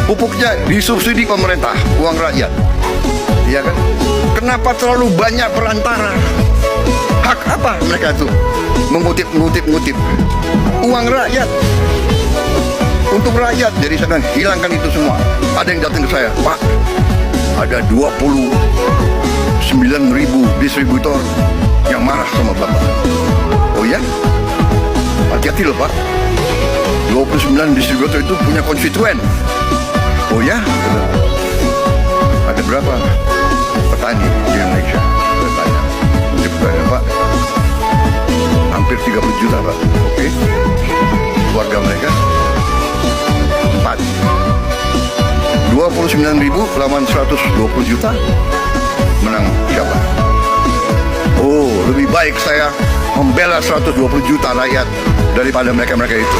pupuknya disubsidi pemerintah, uang rakyat. Iya kan? Kenapa terlalu banyak perantara? Hak apa mereka itu? Mengutip uang rakyat untuk rakyat. Jadi saya hilangkan itu semua. Ada yang datang ke saya, Pak, ada 29.000 distributor yang marah sama Bapak. Oh ya? Hati-hati loh, Pak. 29 distributor itu punya konstituen. Oh ya? Ada berapa petani di Indonesia? Saya tanya. Saya, Pak, hampir 30 juta, Pak. Oke. Keluarga mereka 4. 29.000 lawan 120 juta. Menang siapa? Oh, lebih baik saya membela 120 juta rakyat daripada mereka-mereka itu.